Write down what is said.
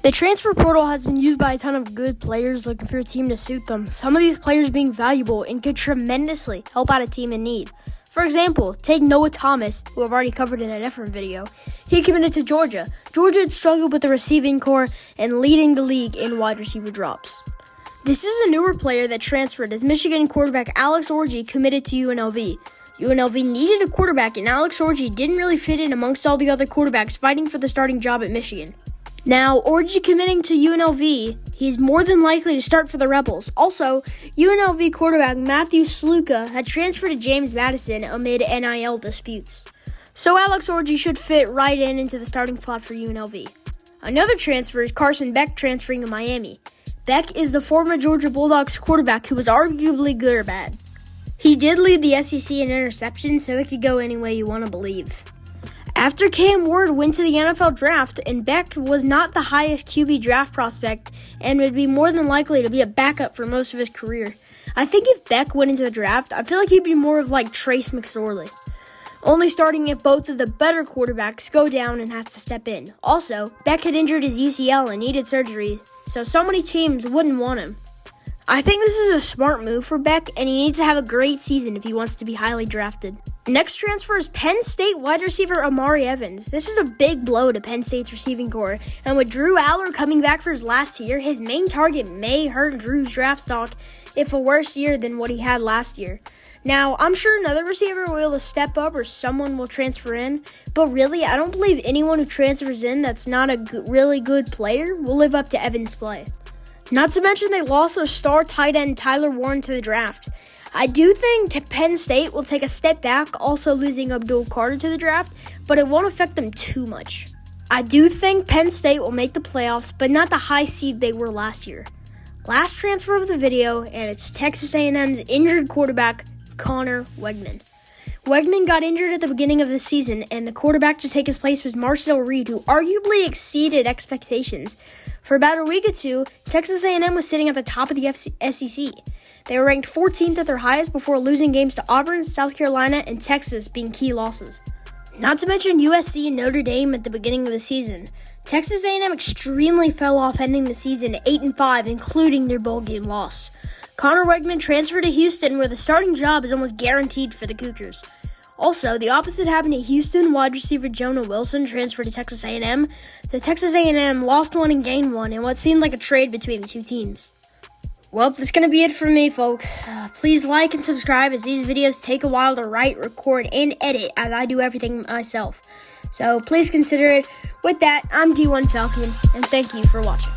The transfer portal has been used by a ton of good players looking for a team to suit them. Some of these players being valuable and could tremendously help out a team in need. For example, take Noah Thomas, who I've already covered in a different video. He committed to Georgia. Georgia had struggled with the receiving core and leading the league in wide receiver drops. This is a newer player that transferred as Michigan quarterback Alex Orji committed to UNLV. UNLV needed a quarterback, and Alex Orji didn't really fit in amongst all the other quarterbacks fighting for the starting job at Michigan. Now, Orji committing to UNLV, he's more than likely to start for the Rebels. Also, UNLV quarterback Matthew Sluka had transferred to James Madison amid NIL disputes. So Alex Orji should fit right into the starting slot for UNLV. Another transfer is Carson Beck transferring to Miami. Beck is the former Georgia Bulldogs quarterback who was arguably good or bad. He did lead the SEC in interceptions, so it could go any way you want to believe. After Cam Ward went to the NFL draft, and Beck was not the highest QB draft prospect and would be more than likely to be a backup for most of his career. I think if Beck went into the draft, I feel like he'd be more of like Trace McSorley, only starting if both of the better quarterbacks go down and has to step in. Also, Beck had injured his UCL and needed surgery, so many teams wouldn't want him. I think this is a smart move for Beck, and he needs to have a great season if he wants to be highly drafted. Next transfer is Penn State wide receiver Amari Evans. This is a big blow to Penn State's receiving core, and with Drew Aller coming back for his last year, his main target may hurt Drew's draft stock if a worse year than what he had last year. Now, I'm sure another receiver will step up or someone will transfer in, but really, I don't believe anyone who transfers in that's not a really good player will live up to Evans' play. Not to mention they lost their star tight end Tyler Warren to the draft. I do think Penn State will take a step back, also losing Abdul Carter to the draft, but it won't affect them too much. I do think Penn State will make the playoffs, but not the high seed they were last year. Last transfer of the video, and it's Texas A&M's injured quarterback, Conner Weigman. Weigman got injured at the beginning of the season, and the quarterback to take his place was Marcel Reed, who arguably exceeded expectations. For about a week or two, Texas A&M was sitting at the top of the SEC. They were ranked 14th at their highest before losing games to Auburn, South Carolina, and Texas being key losses. Not to mention USC and Notre Dame at the beginning of the season. Texas A&M extremely fell off ending the season 8-5, including their bowl game loss. Conner Weigman transferred to Houston, where the starting job is almost guaranteed for the Cougars. Also, the opposite happened to Houston. Wide receiver Jonah Wilson transferred to Texas A&M. The Texas A&M lost one and gained one in what seemed like a trade between the two teams. Well, that's going to be it for me, folks. Please like and subscribe, as these videos take a while to write, record, and edit, as I do everything myself. So please consider it. With that, I'm D1 Falcon, and thank you for watching.